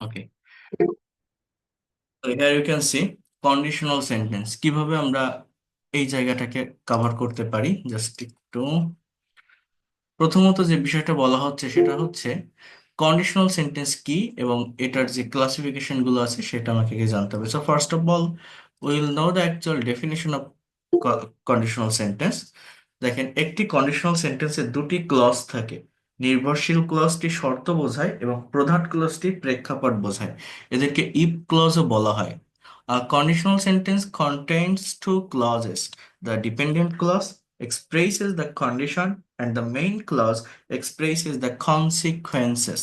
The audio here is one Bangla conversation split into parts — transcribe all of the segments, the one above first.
Okay. So here you can see conditional sentence কিভাবে আমরা এই জায়গাটাকে কভার করতে পারি। জাস্ট একটু প্রথমত যে বিষয়টা বলা হচ্ছে সেটা হচ্ছে কন্ডিশনাল সেন্টেন্স কি এবং এটার যে ক্লাসিফিকেশন গুলো আছে সেটা আমাকে আগে জানতে হবে। So first of all will know the actual definition of conditional sentence. দেখেন, একটি কন্ডিশনাল সেন্টেন্সে দুটি ক্লজ থাকে। নির্ভরশীল ক্লজটি শর্ত বোঝায় এবং প্রধান ক্লজটি প্রেক্ষাপট বোঝায়। এদেরকে ইফ ক্লজও বলা হয়। A conditional sentence contains two clauses. The dependent clause expresses the condition and the main clause expresses the consequences.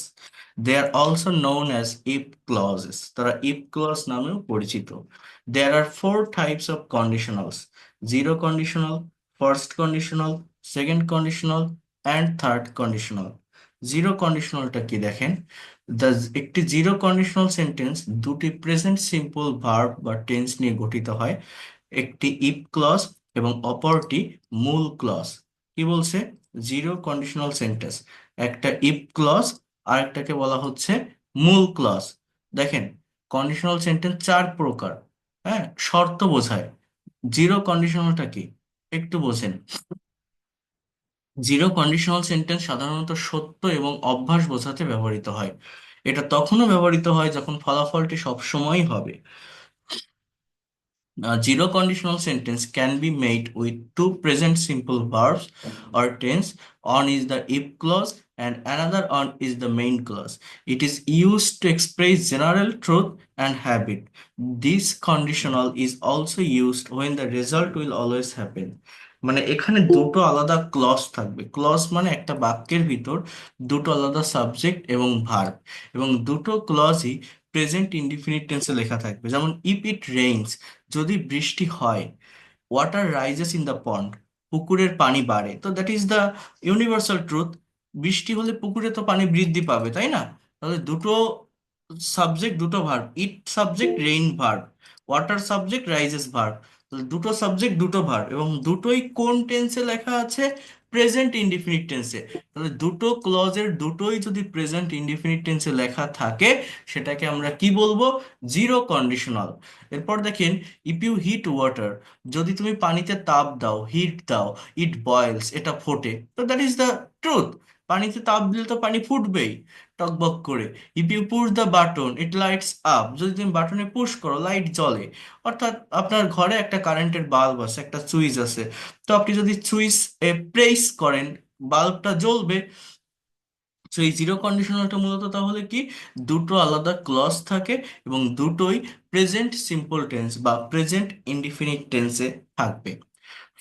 They are also known as if clauses. তারা if clause নামেও পরিচিত। There are four types of conditionals: zero conditional, first conditional, second conditional, and third conditional. Zero কন্ডিশনালটা কি দেখেন, একটি জিরো কন্ডিশনাল সেন্টেন্স দুটি প্রেজেন্ট সিম্পল ভার্ব বা টেন্স নিয়ে গঠিত হয়। একটি ইফ ক্লজ এবং অপরটি মূল ক্লজ। কি বলছে? জিরো কন্ডিশনাল সেন্টেন্স একটা ইফ ক্লজ, আরেকটাকে বলা হচ্ছে মূল ক্লজ। দেখেন, কন্ডিশনাল সেন্টেন্স চার প্রকার। হ্যাঁ, শর্ত বোঝায়। জিরো কন্ডিশনালটা কি একটু বোঝেন। জিরো কন্ডিশনাল সেন্টেন্স সাধারণত সত্য এবং অভ্যাস বোঝাতে ব্যবহৃত হয়। এটা তখনও ব্যবহৃত হয় যখন ফলাফলটি সবসময়ই হবে। A zero conditional sentence can be made with two present simple verbs or tense. One is the if clause and another one is the main clause. It is used to express general truth and habit. This conditional is also used when the result will always happen. মানে এখানে দুটো আলাদা ক্লজ থাকবে। ক্লজ মানে একটা বাক্যের ভিতর দুটো আলাদা সাবজেক্ট এবং ভার্ব, এবং দুটো ক্লজই প্রেজেন্ট ইনডিফিনিট টেন্সে লেখা থাকবে। যেমন ইফ ইট রেইনস, যদি বৃষ্টি হয়, water rises in the pond, পুকুরের পানি বাড়ে। তো that is the universal truth. বৃষ্টি হলে পুকুরে তো পানি বৃদ্ধি পাবে, তাই না? তাহলে দুটো সাবজেক্ট দুটো verb, it subject rain verb, water subject rises verb. দুটো সাবজেক্ট দুটো ভার্ব এবং দুটোই কোন টেন্সে লেখা আছে? প্রেজেন্ট ইনডিফিনিট টেন্সে। তাহলে দুটো ক্লজের দুটোই যদি প্রেজেন্ট ইনডিফিনিট টেন্সে লেখা থাকে সেটাকে আমরা কি বলবো? Zero conditional. এরপর দেখেন, ইফ ইউ হিট ওয়াটার, যদি তুমি পানিতে তাপ দাও, হিট দাও, ইট বয়েলস, এটা ফোটে। তো দ্যাট ইজ দ্য ট্রুথ। পানিতে তাপ দিলে তো পানি ফুটবেই টকবক করে। If you push the button it lights up, যদি তুমি বাটনে পুশ করো লাইট জ্বলে। অর্থাৎ আপনার ঘরে একটা কারেন্টের বাল্ব আছে, একটা সুইচ আছে, তো আপনি যদি সুইচ প্রেস করেন বাল্বটা জ্বলবে। তো এই জিরো কন্ডিশনালটা মূলত তাহলে কি, দুটো আলাদা ক্লজ থাকে এবং দুটোই প্রেজেন্ট সিম্পল টেন্স বা প্রেজেন্ট ইনডিফিনিট টেন্সে থাকবে।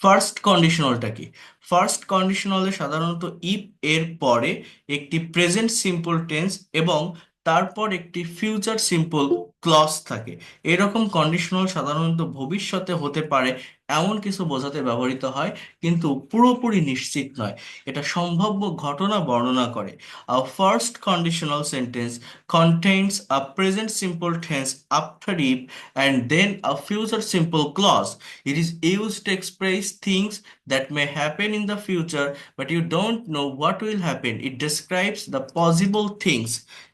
ফার্স্ট কন্ডিশনালটা কি? ফার্স্ট কন্ডিশনালে সাধারণত ইফ এর পরে একটি প্রেজেন্ট সিম্পল টেন্স এবং তারপর একটি ফিউচার সিম্পল ক্লজ থাকে। এরকম কন্ডিশনাল সাধারণত ভবিষ্যতে হতে পারে এমন কিছু বোঝাতে ব্যবহৃত হয়, কিন্তু পুরোপুরি নিশ্চিত নয়। এটা সম্ভাব্য ঘটনা বর্ণনা করে। A first conditional sentence contains a present simple tense after if and then a future simple clause. It is used to express things that may happen in the future, but you don't know what will happen. It describes the possible things.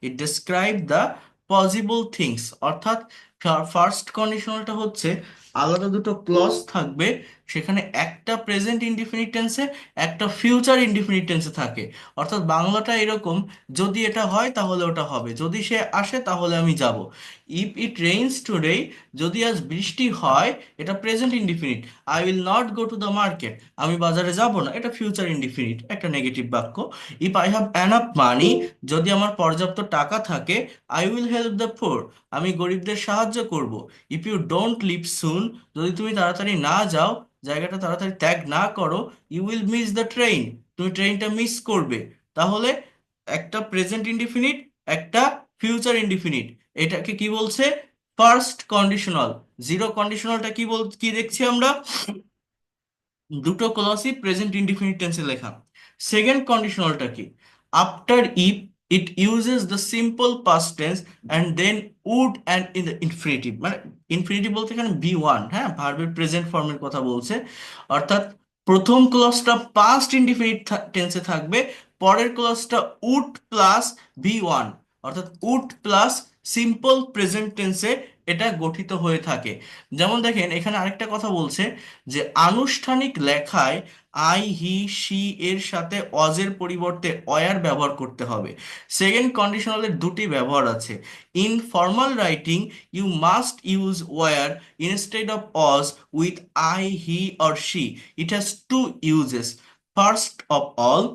It describes the possible things. অর্থাৎ ফার্স্ট কন্ডিশনালটা হচ্ছে আলাদা দুটো ক্লজ থাকবে, সেখানে একটা প্রেজেন্ট ইনডিফিনিট টেন্সে একটা ফিউচার ইনডিফিনিট টেন্সে থাকে। অর্থাৎ বাংলাটা এরকম, যদি এটা হয় তাহলে ওটা হবে, যদি সে আসে তাহলে আমি যাব। ইফ ইট রেইনস টুডে, যদি আজ বৃষ্টি হয়, এটা present indefinite. I will not go to the market, আমি বাজারে যাব না, এটা ফিউচার ইনডিফিনিট, একটা নেগেটিভ বাক্য। If I have enough money, যদি আমার পর্যাপ্ত টাকা থাকে, I will help the poor, আমি গরিবদের সাহায্য করব। ইফ ইউ ডোন্ট লিভ সুন, যদি তুমি তাড়াতাড়ি না যাও, জায়গাটা তাড়াতাড়ি ত্যাগ না করো, you will miss the train, তুমি ট্রেনটা মিস করবে। তাহলে একটা প্রেজেন্ট ইনডিফিনিট, একটা ফিউচার ইনডিফিনিট। এটাকে কি বলছে? First conditional. জিরো কন্ডিশনালটা কি দেখছি আমরা? দুটো ক্লজই প্রেজেন্ট ইনডিফিনিট টেন্সে লেখা। সেকেন্ড কন্ডিশনালটা কি? After if it uses the simple past tense and then would and in the infinitive. মানে ইনফিনিটিভ বলতে এখানে বি ওয়ান, হ্যাঁ, ভার্বের প্রেজেন্ট ফর্মের কথা বলছে। অর্থাৎ প্রথম ক্লজটা পাস্ট ইনডিফিনিট টেন্সে থাকবে, পরের ক্লজটা উড প্লাস ভি ওয়ান, অর্থাৎ উড প্লাস সিম্পল প্রেজেন্ট টেন্সে এটা গঠিত হয়ে থাকে। যেমন দেখেন এখানে আরেকটা কথা বলছে যে আনুষ্ঠানিক লেখায় আই হি সি এর সাথে অজের পরিবর্তে অয়ার ব্যবহার করতে হবে। সেকেন্ড কন্ডিশনালের দুটি ব্যবহার আছে। In formal writing you must use were instead of was with I he or she. It has two uses. First of all,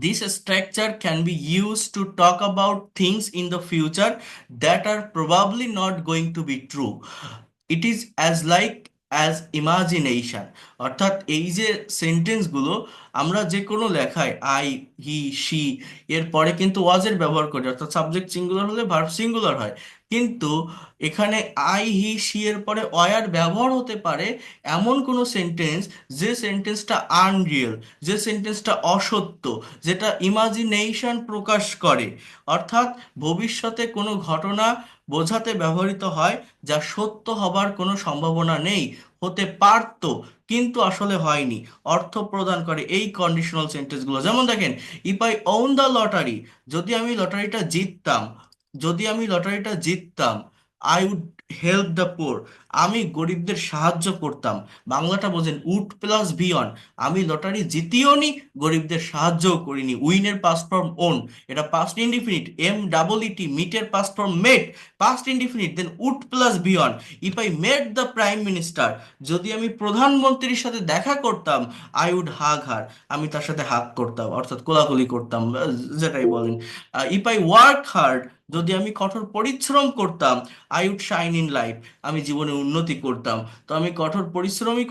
this structure can be used to talk about things in the future that are probably not going to be true. It is as like as imagination. অর্থাৎ এই যে সেন্টেন্সগুলো আমরা যে কোনো লেখায় আই হি সি এর পরে কিন্তু ওয়াজ এর ব্যবহার করি, অর্থাৎ সাবজেক্ট সিঙ্গুলার হলে ভার্ব সিঙ্গুলার হয়। কিন্তু এখানে আই হি সি এর পরে অয়ার ব্যবহার হতে পারে এমন কোনো সেন্টেন্স যে সেন্টেন্সটা আনরিয়েল, যে সেন্টেন্সটা অসত্য, যেটা ইমাজিনেশন প্রকাশ করে। অর্থাৎ ভবিষ্যতে কোনো ঘটনা বোঝাতে ব্যবহৃত হয় যা সত্য হবার কোনো সম্ভাবনা নেই, হতে পারতো কিন্তু আসলে হয়নি, অর্থ প্রদান করে এই কন্ডিশনাল সেন্টেন্সগুলো। যেমন দেখেন, if I won the lottery, যদি আমি লটারিটা জিততাম, যদি আমি লটারিটা জিততাম, I would help the poor, আমি গরিবদের সাহায্য করতাম। বাংলাটা বোঝেন, উড প্লাস বি অন, আমি লটারি জিতিও নি, গরিবদের সাহায্যও করিনি। উইনের পাস্ট ফর্ম ওন, এটা past indefinite. M double E T, মিটের past form met, past indefinite, then would plus V one. If I met the prime minister, যদি আমি প্রধানমন্ত্রীর সাথে দেখা করতাম, আই উড হাগ হার, আমি তার সাথে হাগ করতাম, অর্থাৎ কোলাকুলি করতাম, যেটাই বলেন। ইফ আই ওয়ার্ক হার্ড, যদি আমি কঠোর পরিশ্রম করতাম, I would shine in life, আমি জীবনে উন্নতি করতাম। তো আমি কঠোর পরিশ্রমী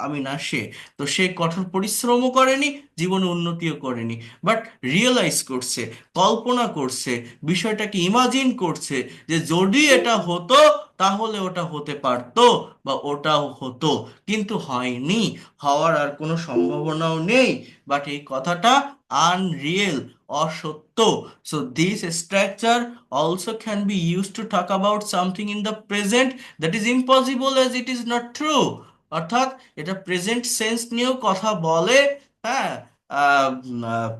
আমি না সে, তো সে কঠোর পরিশ্রমও করেনি, জীবনে উন্নতিও করেনি, বাট রিয়েলাইজ করছে, কল্পনা করছে, বিষয়টাকে ইমাজিন করছে যে যদি এটা হতো তাহলে ওটা হতে পারতো বা ওটাও হতো, কিন্তু হয়নি, হওয়ার আর কোনো সম্ভাবনাও নেই, বাট এই কথাটা আনরিয়েল, অসত্য। So this structure also can be used to talk about something in the present that is impossible as it is not true. অর্থাৎ এটা প্রেজেন্ট সেন্স নিয়েও কথা বলে। হ্যাঁ, আহ, আহ,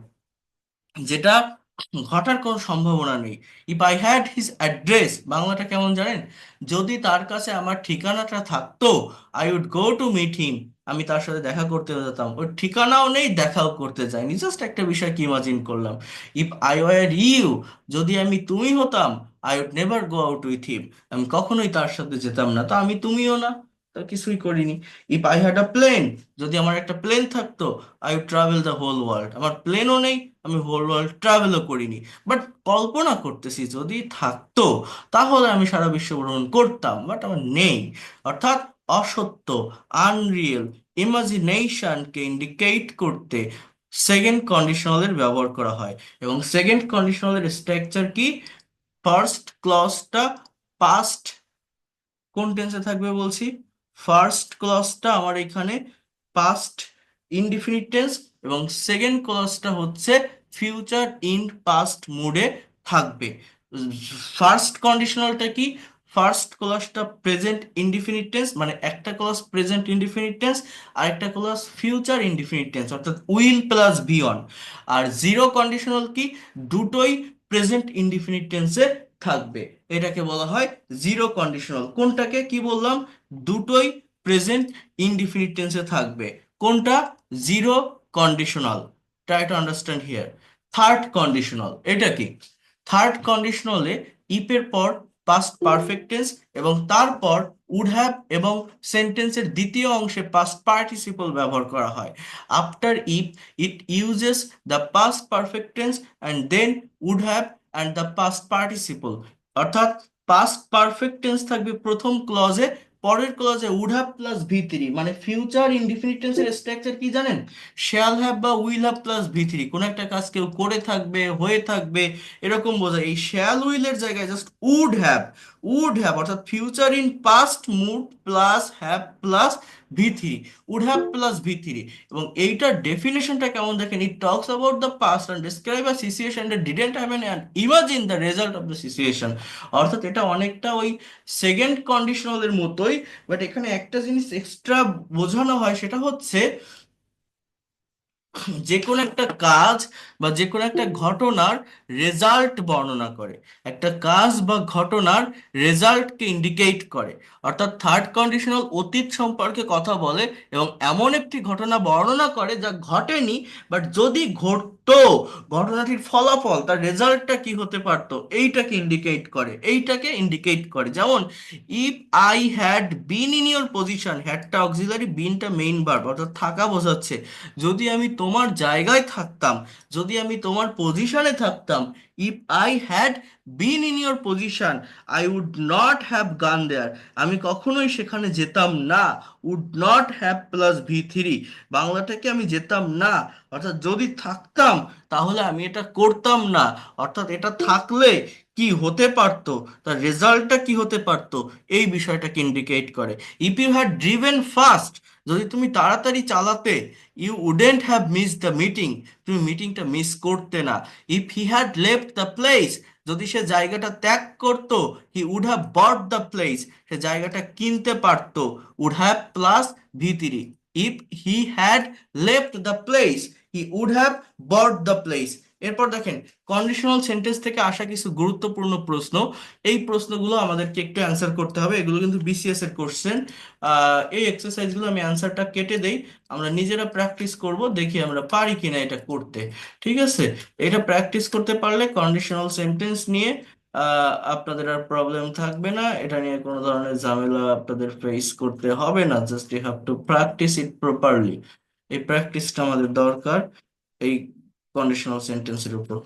যেটা ঘটার কোনো সম্ভাবনা নেই। If I had his address, বাংলাটা কেমন জানেন? যদি তার কাছে আমার ঠিকানাটা থাকতো, I would go to meet him, আমি তার সাথে দেখা করতে যেতাম। ওর ঠিকানাও নেই, দেখাও করতে যাইনি, জাস্ট একটা বিষয় কি ইমাজিন করলাম। ইফ আই ওয়ার ইউ, যদি আমি তুমি হতাম, I would never go out with him, আমি কখনোই তার সাথে যেতাম না। তো আমি তুমিও না, তো কিছুই করিনি। If I had a plane, যদি আমার একটা প্লেন থাকতো, I would travel the whole world, আমার প্লেনও নেই, আমি হোল ওয়ার্ল্ড ট্রাভেলও করিনি, বাট কল্পনা করতেছি যদি থাকতো তাহলে আমি সারা বিশ্ব ভ্রমণ করতাম, বাট আমার নেই। অর্থাৎ অসত্য, আনরিয়েল, ইমাজিনেশনকে ইন্ডিকেট করতে সেকেন্ড কন্ডিশনালের ব্যবহার করা হয়। এবং সেকেন্ড কন্ডিশনালের স্ট্রাকচার কি? ফার্স্ট ক্লজটা পাস্ট কোন টেন্সে থাকবে বলছি? ফার্স্ট ক্লজটা আমার এখানে পাস্ট ইনডিফিনিট টেন্স, এবং সেকেন্ড ক্লজটা হচ্ছে ফিউচার ইন পাস্ট মুডে থাকবে। ফার্স্ট কন্ডিশনালটা কি? ফার্স্ট ক্লজটা প্রেজেন্ট ইনডিফিনিট টেন্স, মানে একটা ক্লজ প্রেজেন্ট ইনডিফিনিট টেন্স, আর একটা ক্লজ ফিউচার ইনডিফিনিট টেন্স, অর্থাৎ উইল প্লাস বি অন। আর জিরো কন্ডিশনাল কি? দুটোই প্রেজেন্ট ইনডিফিনিট টেন্সে থাকবে, এটাকে বলা হয় জিরো কন্ডিশনাল। কোনটাকে কি বললাম? দুটোই প্রেজেন্ট ইনডিফিনিট টেন্সে থাকবে। কোনটা? Zero conditional. Try to understand here. Third conditional এটা কি? থার্ড কন্ডিশনালে ইফের পর পাস্ট পারফেক্ট টেন্স এবং তারপর উড হ্যাভ এবং সেন্টেন্সের দ্বিতীয় অংশে পাস্ট পার্টিসিপল ব্যবহার করা হয়। After if it uses the past perfect tense and then would have and the past participle. অর্থাৎ পাস্ট পারফেক্ট টেন্স থাকবে প্রথম ক্লজে, পরের ক্লজে would have plus V three. মানে ফিউচার ইনডিফিনিট টেন্সের স্ট্রাকচার কি জানেন? শ্যাল হ্যাভ বা will have plus V three. কোনো একটা কাজ কেউ করে থাকবে, হয়ে থাকবে, এরকম বোঝায়। এই শ্যাল উইলের জায়গায় just would have, would have অর্থাৎ future in past mood plus have plus V three, would have plus V three. এবং এইটার ডেফিনেশনটা কেমন দেখেন? It talks about the past and describe a situation that didn't happen and imagine the result of the situation. অর্থাৎ এটা অনেকটা ওই সেকেন্ড কন্ডিশনালের মতোই, বাট এখানে একটা জিনিস এক্সট্রা বোঝানো হয়, সেটা হচ্ছে যে কোনো একটা কাজ বা যে কোনো একটা ঘটনার রেজাল্ট বর্ণনা করে, একটা কাজ বা ঘটনার রেজাল্টকে ইন্ডিকেট করে। অর্থাৎ থার্ড কন্ডিশনাল অতীত সম্পর্কে কথা বলে এবং এমন একটি ঘটনা বর্ণনা করে যা ঘটেনি, বাট যদি ঘটতো, ঘটনাটির ফলাফল তার রেজাল্টটা কি হতে পারতো, এইটাকে ইন্ডিকেট করে। যেমন if I had been in your position, হ্যাডটা অক্সিলারি, বিনটা মেইন ভার্ব অর্থাৎ থাকা বোঝাচ্ছে। যদি আমি তোমার জায়গায় থাকতাম, যদি আমি তোমার পজিশনে থাকতাম, if I had been in your position I would not have gone there, আমি কখনোই সেখানে যেতাম না। Would not have plus V3, বাংলাটাকে আমি যেতাম না, অর্থাৎ যদি থাকতাম তাহলে আমি এটা করতাম না। অর্থাৎ এটা থাকলে কি হতে পারতো, তার রেজাল্টটা কি হতে পারতো, এই বিষয়টাকে ইন্ডিকেট করে। If you had driven fast, যদি তুমি তাড়াতাড়ি চালাতে, you wouldn't have miss the meeting, তুমি মিটিংটা মিস করতে না। If he had left the place, যদি সে জায়গাটা ত্যাগ করতো, he would have bought the place, সে জায়গাটা কিনতে পারতো। Would have plus V3। If he had left the place he would have bought the place. এরপর দেখেন কন্ডিশনাল সেন্টেন্স থেকে আসা কিছু গুরুত্বপূর্ণ প্রশ্ন। এই প্রশ্নগুলো আমাদেরকে একটু অ্যান্সার করতে হবে, এগুলো কিন্তু BCS এর কোশ্চেন। এই এক্সারসাইজগুলো আমি অ্যান্সারটা কেটে দেই, আমরা নিজেরা প্র্যাকটিস করব, দেখি আমরা পারি কিনা এটা করতে। ঠিক আছে, এটা প্র্যাকটিস করতে পারলে কন্ডিশনাল সেন্টেন্স নিয়ে আপনাদের আর প্রবলেম থাকবে না, এটা নিয়ে কোনো ধরনের ঝামেলা আপনাদের ফেস করতে হবে না। Just you have to practise it properly. এই প্র্যাকটিসটা আমাদের দরকার এই কন্ডিশনাল সেন্টেন্সের উপর।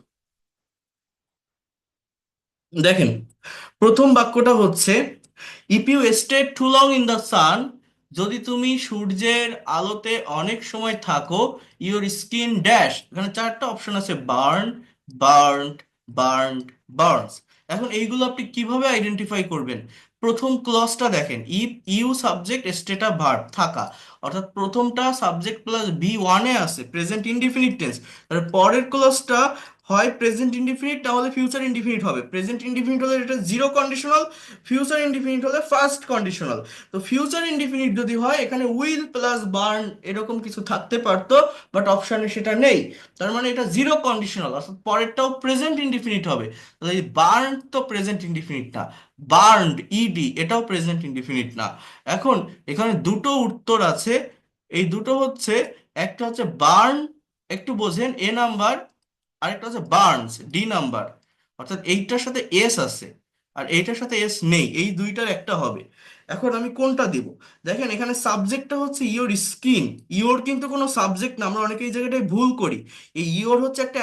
দেখেন প্রথম বাক্যটা হচ্ছে, if you stay too long in the sun, যদি তুমি সূর্যের আলোতে অনেক সময় থাকো, ইউর স্কিন ড্যাশ, এখানে চারটা অপশন আছে, বার্ন, বার্নড, বার্নড, বার্নস। এখন এইগুলো আপনি কিভাবে আইডেন্টিফাই করবেন? প্রথম ক্লজটা দেখেন, ইফ ইউ সাবজেক্ট স্টেটা ভার্ব থাকা, অর্থাৎ প্রথমটা সাবজেক্ট প্লাস V1-এ আছে, প্রেজেন্ট ইনডিফিনিট টেন্স। পরের ক্লজটা হয় প্রেজেন্ট ইনডিফিনিট, তাহলে ফিউচার ইনডিফিনিট হবে। প্রেজেন্ট ইনডিফিনিট হলে এটা জিরো কন্ডিশনাল, ফিউচার ইনডিফিনিট হলে ফার্স্ট কন্ডিশনাল। তো ফিউচার ইনডিফিনিট যদি হয়, এখানে উইল প্লাস বার্ন এরকম কিছু থাকতে পারতো, বাট অপশানে সেটা নেই। তার মানে এটা জিরো কন্ডিশনাল, অর্থাৎ পরেরটাও প্রেজেন্ট ইনডিফিনিট হবে। তাহলে এই বার্ন তো প্রেজেন্ট ইনডিফিনিট না, বার্নড এটাও প্রেজেন্ট ইনডিফিনিট না। এখন এখানে দুটো উত্তর আছে, এই দুটো হচ্ছে, একটা হচ্ছে বার্ন, একটু বোঝেন, A নাম্বার, আরেকটা হচ্ছে বার্নস, D নাম্বার। অর্থাৎ এইটার সাথে এস আছে আর এইটার সাথে এস নেই, এই দুইটার একটা হবে। এখন আমি কোনটা দিব? দেখেন এখানে সাবজেক্টটা হচ্ছে ইওর স্কিন, ইওর কিন্তু কোনো সাবজেক্ট না, আমরা অনেকে এই জায়গাটায় ভুল করি। এই ইওর হচ্ছে একটা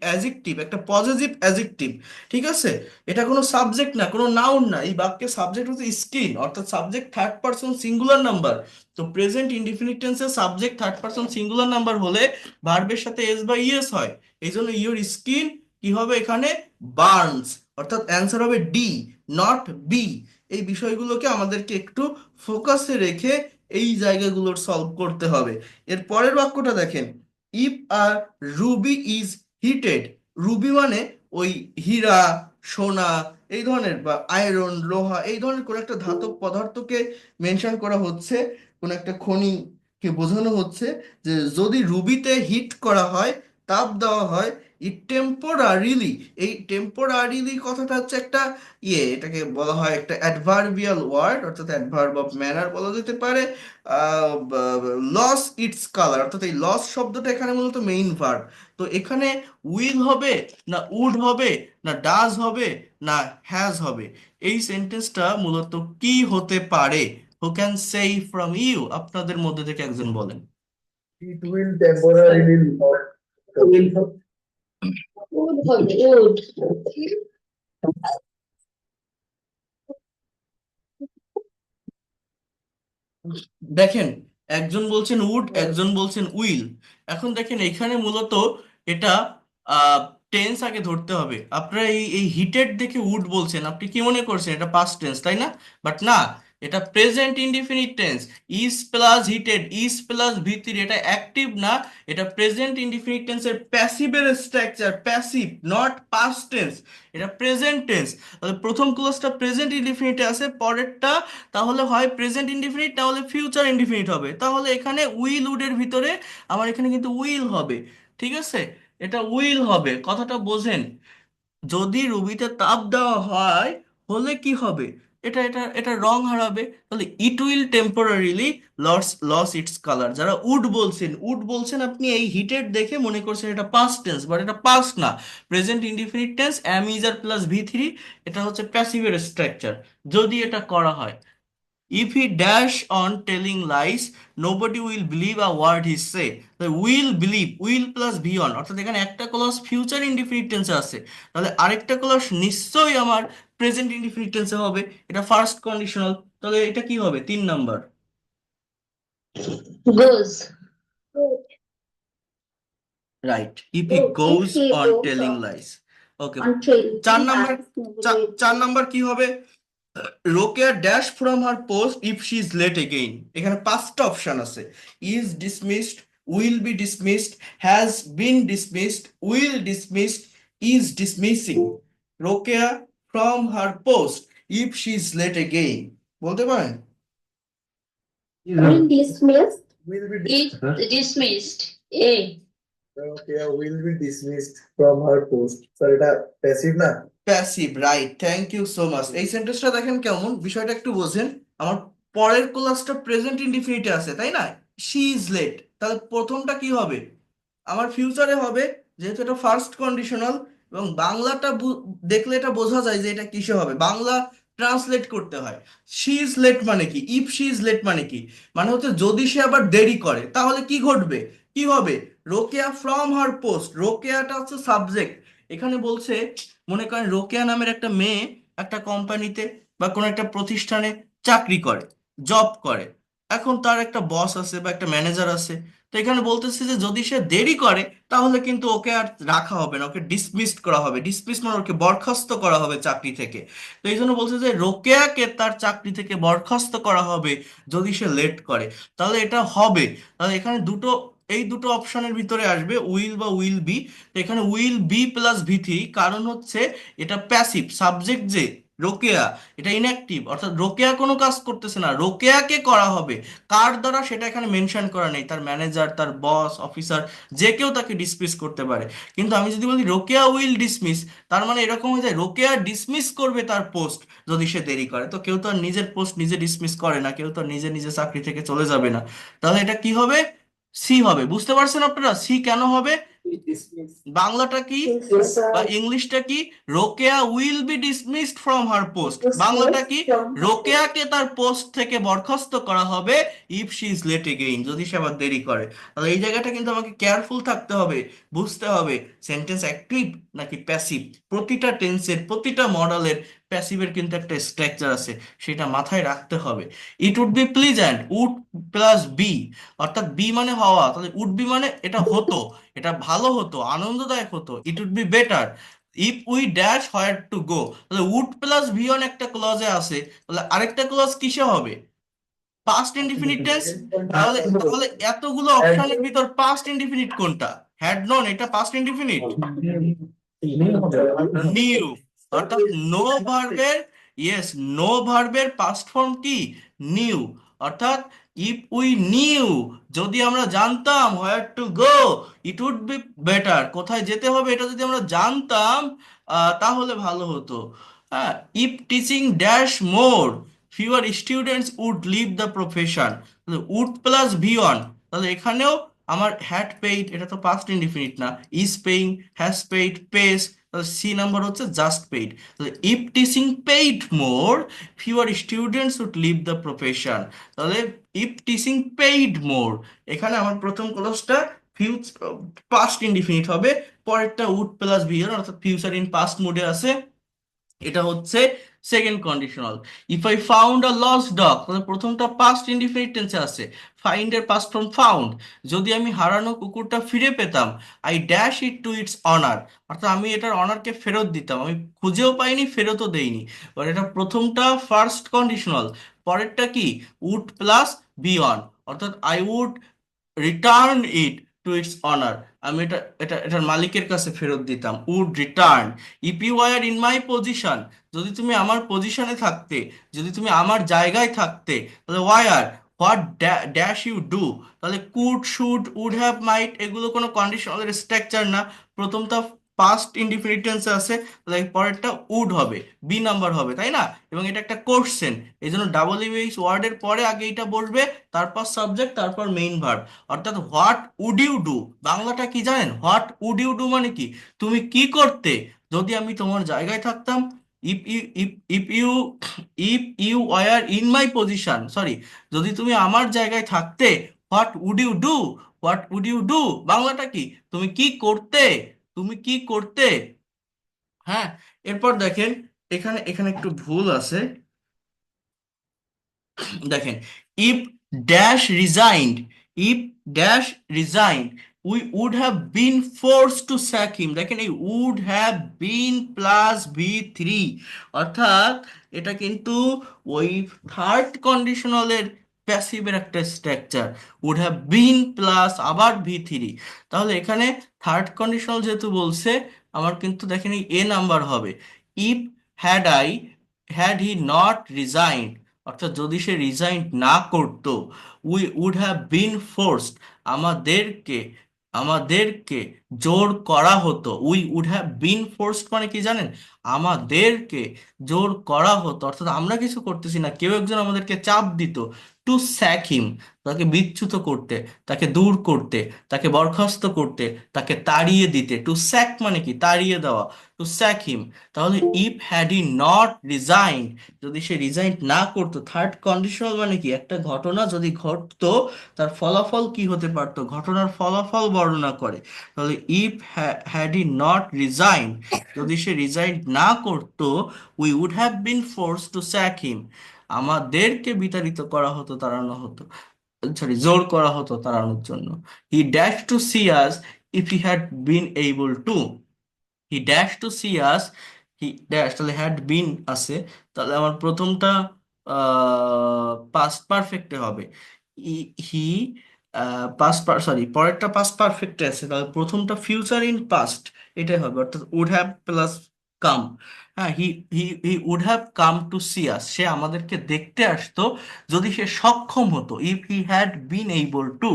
অ্যাজেক্টিভ, একটা পজিটিভ অ্যাজেক্টিভ। ঠিক আছে, এটা কোনো সাবজেক্ট না, কোনো নাউন না, এই বাক্যের সাবজেক্ট হচ্ছে স্কিন, অর্থাৎ subject third person singular number. তো প্রেজেন্ট ইনডিফিনিট টেন্সের subject third person singular number হলে ভার্বের সাথে এস বা ইএস হয়। এই জন্য ইওর স্কিন কি হবে এখানে? বার্নস। অর্থাৎ অ্যান্সার হবে ডি, নট বি। এই বিষয়গুলোকে আমাদেরকে একটু ফোকাসে রেখে এই জায়গাগুলোর সলভ করতে হবে। এর পরের বাক্যটা দেখেন, if a ruby is heated, ruby মানে ওই হীরা, সোনা, এই ধরনের, বা আয়রন, লোহা, এই ধরনের কোন একটা ধাতব পদার্থকে মেনশন করা হচ্ছে, কোন একটা খনিকে বোঝানো হচ্ছে যে যদি রুবিতে হিট করা হয়, তাপ দেওয়া হয়, ই টেম্পোরারিলি, এই টেম্পোরারিলি কথাটা হচ্ছে একটা এটাকে বলা হয় একটা অ্যাডভার্বিয়াল ওয়ার্ড, অর্থাৎ অ্যাডভার্ব অফ ম্যানার বলা যেতে পারে। লস ইটস কালার, অর্থাৎ এই লস শব্দটা এখানে মূলত মেইন ভার্ব। তো এখানে উইল হবে না উড হবে না ডাজ হবে না হ্যাজ হবে, এই সেন্টেন্সটা মূলত কি হতে পারে? হু ক্যান সেই ফ্রম ইউ, আপনাদের মধ্যে থেকে একজন বলেন। It will temporarily lock the window. Wood হবে wood। দেখেন একজন বলছেন উড, একজন বলছেন উইল। এখন দেখেন এখানে মূলত এটা টেন্স আগে ধরতে হবে। আপনারা এই এই হিটেড দেখে উড বলছেন, আপনি কি মনে করছেন এটা পাস্ট টেন্স, তাই না? বাট না, এটা present indefinite tense. Is plus heated, is plus ভি3, এটা অ্যাক্টিভ না, এটা প্রেজেন্ট ইনডিফিনিট টেন্সের প্যাসিভের structure, passive not past tense, এটা প্রেজেন্ট টেন্স। তাহলে প্রথম ক্লোজটা প্রেজেন্ট ইনডিফিনিটে আছে, পরেরটা তাহলে হয় প্রেজেন্ট ইনডিফিনিট তাহলে ফিউচার ইনডিফিনিট হবে। তাহলে এখানে উইল উডের ভিতরে আমার এখানে কিন্তু উইল হবে, ঠিক আছে, এটা উইল হবে, কথাটা বোঝেন। যদি রুবিতে তাপ দেওয়া হয় হলে কি হবে, এটা রং হারাবে, তাহলে it will temporarily lose its colour. যারা উড বলছেন আপনি এই হিটেড দেখে মনে করছেন এটা পাস্ট টেন্স, বাট এটা পাস্ট না, present indefinite tense, am is are plus ভি3, এটা হচ্ছে প্যাসিভের স্ট্রাকচার যদি এটা করা হয়। If he dash on telling lies, nobody will believe a word he say. The will believe, will plus be on, অর্থাৎ এখানে একটা ক্লজ ফিউচার ইনডিফিনিট টেন্সে আছে, তাহলে আরেকটা ক্লজ নিশ্চয়ই আমার প্রেজেন্ট ইনডিফিনিট টেন্সে হবে, এটা ফার্স্ট কন্ডিশনাল। তাহলে এটা কি হবে, 3 number. Goes. Right, if he Oh, if goes he on goes telling on lies. Okay, on trailing 4 number, lies, nobody will 4 number কি হবে, Rokeya dash from her post if she is late again. এখানে 5টা অপশন আছে, is dismissed, will be dismissed, has been dismissed, will dismissed, is dismissing. Rokeya from her post if she is late again, বলতে পারেন? will dismissed. Will be Is dismissed. A. okay, will be dismissed from her post. Sir, এটা passive না? Passive, right, thank you so much. এই সেন্টেন্সটা দেখেন কেমন, বিষয়টা একটু বোঝেন। আমার পরের ক্লাসটা প্রেজেন্ট ইনডিফিনিটে আছে তাই না, শি ইজ লেট, তাহলে প্রথমটা কি হবে, আমার ফিউচারে হবে, যেহেতু এটা ফার্স্ট কন্ডিশনাল, এবং বাংলাটা দেখলে এটা বোঝা যায় যে এটা কিসে হবে, বাংলা ট্রান্সলেট করতে হয়। শি ইজ লেট মানে কি, ইফ শি ইজ লেট মানে কি, মানে হচ্ছে যদি সে আবার দেরি করে তাহলে কি ঘটবে, কি হবে, রোকেয়া ফ্রম হার পোস্ট, রোকেয়াটা হচ্ছে সাবজেক্ট। এখানে বলছে, মনে করেন রোকেয়া নামের একটা মেয়ে একটা কোম্পানিতে বা কোনো একটা প্রতিষ্ঠানে চাকরি করে, জব করে, এখন তার একটা বস আছে বা একটা ম্যানেজার আছে। তো এখানে বলতেছে যে যদি সে দেরি করে তাহলে কিন্তু ওকে আর রাখা হবে না, ওকে ডিসমিসড করা হবে, ডিসমিস মানে ওকে বরখাস্ত করা হবে চাকরি থেকে। তো এই জন্য বলছে যে রোকেয়াকে তার চাকরি থেকে বরখাস্ত করা হবে যদি সে লেট করে, তাহলে এটা হবে। তাহলে এখানে এই দুটো অপশনের ভিতরে আসবে উইল বা উইল বি। তো এখানে উইল বি প্লাস ভি3, কারণ হচ্ছে এটা প্যাসিভ, সাবজেক্ট যে রোকেয়া, এটা ইনঅ্যাক্টিভ, অর্থাৎ রোকেয়া কোনো কাজ করতেছে না, রোকেয়াকে করা হবে, কার দ্বারা সেটা এখানে মেনশন করা নেই, তার ম্যানেজার, তার বস, অফিসার, যে কেউ তাকে ডিসমিস করতে পারে। কিন্তু আমি যদি বলি রোকেয়া উইল ডিসমিস, তার মানে এরকম হয়ে যায় রোকেয়া ডিসমিস করবে তার পোস্ট যদি সে দেরি করে। তো কেউ তো আর নিজের পোস্ট নিজে ডিসমিস করে না, কেউ তো আর নিজে নিজে চাকরি থেকে চলে যাবে না। তাহলে এটা কি হবে, সি হবে। বুঝতে পারছেন আপনারা সি কেন হবে, বাংলাটা কি বা ইংলিশটা কি, Rokeya will be dismissed from her post, বাংলাটা কি, রোকেয়াকে তার পোস্ট থেকে বরখাস্ত করা হবে if she is late again, যদি সে আবার দেরি করে। তাহলে এই জায়গাটা কিন্তু আমাকে কেয়ারফুল থাকতে হবে, বুঝতে হবে সেন্টেন্স অ্যাক্টিভ নাকি প্যাসিভ। প্রতিটা টেন্সের প্রতিটা মডেলের প্যাসিভের কিন্তু একটা স্ট্রাকচার আছে, সেটা মাথায় রাখতে হবে। It would be pleasant, would plus be, অর্থাৎ বি মানে হওয়া, তাহলে উড বি মানে এটা হতো, এটা ভালো হতো, আনন্দদায়ক হতো, it would be better if we dash where to go. তাহলে উড প্লাস ভি অন একটা ক্লজে আছে, তাহলে আরেকটা ক্লজ কিসে হবে, পাস্ট ইনডিফিনিট টেন্স। তাহলে তাহলে এতগুলো অপশনের ভিতর পাস্ট ইনডিফিনিট কোনটা, হ্যাড নন, এটা পাস্ট ইনডিফিনিট, নিউ, অর্থাৎ নো ভার্বের, ইয়েস, নো ভার্বের পাস্ট ফর্ম কি, নিউ, অর্থাৎ ইফ উই নিউ, যদি আমরা জানতাম where to go, it would be better, কোথায় যেতে হবে এটা যদি আমরা জানতাম তাহলে ভালো হতো। হ্যাঁ, if teaching dash more, fewer students would leave the profession, would plus V one, তাহলে এখানেও আমার হ্যাড পেইড, এটা তো পাস্ট ইনডিফিনিট না, is paying, has paid, pays, তাহলে সি নাম্বার হচ্ছে জাস্ট পেইড। তাহলে if teaching paid more, fewer students would leave the profession, তাহলে ইফ টিচিং পেইড মোর, এখানে আমার প্রথম ক্লোজটা পাস্ট ইনডিফিনিট হবে, পরেরটা উড প্লাস ভি অন, অর্থাৎ ফিউচার ইন পাস্ট মোডে আছে, এটা হচ্ছে second conditional. If I found a lost dog, তাহলে প্রথমটা পাস্ট ইনডিফিনিট টেন্সে আছে, ফাইন্ড এর পাস্ট ফ্রম ফাউন্ড, যদি আমি হারানো কুকুরটা ফিরে পেতাম, I dash it to its owner, অর্থাৎ আমি এটার অনারকে ফেরত দিতাম, আমি খুঁজেও পাইনি ফেরতও দেইনি, এবার এটা প্রথমটা ফার্স্ট কন্ডিশনাল, পরেরটা কি উড প্লাস বি অন, অর্থাৎ I would return it to its owner, আমি এটার মালিকের কাছে ফেরত দিতাম, would return. If you are in my position, যদি তুমি আমার পজিশনে থাকতে, যদি তুমি আমার জায়গায় থাকতে, তাহলে why are what dash you do, তাহলে could should would have might এগুলো কোনো কন্ডিশনালের স্ট্রাকচার না, প্রথমটা পাস্ট ইনডিফিনিট টেন্সে আছে, তাহলে পরেরটা উড হবে, বি নাম্বার হবে, তাই না? এবং এটা একটা কোশ্চেন, এই জন্য ডাবল ইউএইচ ওয়ার্ডের পরে আগে এটা বসবে, তারপর সাবজেক্ট, তারপর মেইন ভার্ব। অর্থাৎ হোয়াট উড ইউ ডু, বাংলাটা কি জানেন? হোয়াট উড ইউ ডু মানে কি, তুমি কি করতে যদি আমি তোমার জায়গায় থাকতাম। If you if if you if you were in my position, sorry, যদি তুমি আমার জায়গায় থাকতে, what would you do, what would you do, বাংলাটা কি, তুমি কি করতে, তুমি কি করতে। হ্যাঁ, এরপর দেখেন, এখানে এখানে একটু ভুল আছে, দেখেন, if dash resigned, if dash resigned we would have been force to sack him, দেখেন এই would have been plus V three, অর্থাৎ এটা কিন্তু ওই থার্ড কন্ডিশনালের প্যাসিভের একটা structure, would have been plus আবার ভি থ্রি, তাহলে এখানে থার্ড কন্ডিশনাল যেহেতু বলছে, আমার কিন্তু দেখেন এই এ নাম্বার হবে। If I had he not resigned, অর্থাৎ যদি সে রিজাইন না করতো, we would have been forced, আমাদেরকে আমাদেরকে জোর করা হতো, we would have been forced মানে কি জানেন, আমাদেরকে জোর করা হতো, অর্থাৎ আমরা কিছু করতেছি না, কেউ একজন আমাদেরকে চাপ দিত, টু স্যাক হিম, তাকে বিচ্যুত করতে, তাকে দূর করতে, তাকে বরখাস্ত করতে, তাকে তাড়িয়ে দিতে, টু স্যাক মানে কি তাড়িয়ে দেওয়া, টু স্যাক হিম। তাহলে if had he not resign, যদি সে রিজাইন না করতো, থার্ড কন্ডিশনাল মানে কি একটা ঘটনা যদি ঘটতো, তার ফলাফল কি হতে পারতো, ঘটনার ফলাফল বর্ণনা করে, তাহলে if had he not resign, যদি সে রিজাইন না করতো, we would have been force to sack him, আমাদেরকে বিতাড়িত করা হতো, তাড়ানো হতো, সরি জোর করা হতো তাড়ানোর জন্য। He dash to see us if he had been able to, he dash to see us, he dash, তাহলে হ্যাড বিন আছে, তাহলে আমার প্রথমটা পাস্ট পারফেক্টে হবে, হি পাস্ট, সরি পরেরটা পাস্ট পারফেক্টে আছে, তাহলে প্রথমটা ফিউচার ইন পাস্ট, এটাই হবে, অর্থাৎ উড হ্যাভ প্লাস কাম। হ্যাঁ, he he he would have come to see us, সে আমাদেরকে দেখতে আসতো যদি সে সক্ষম হতো, if he had been able to,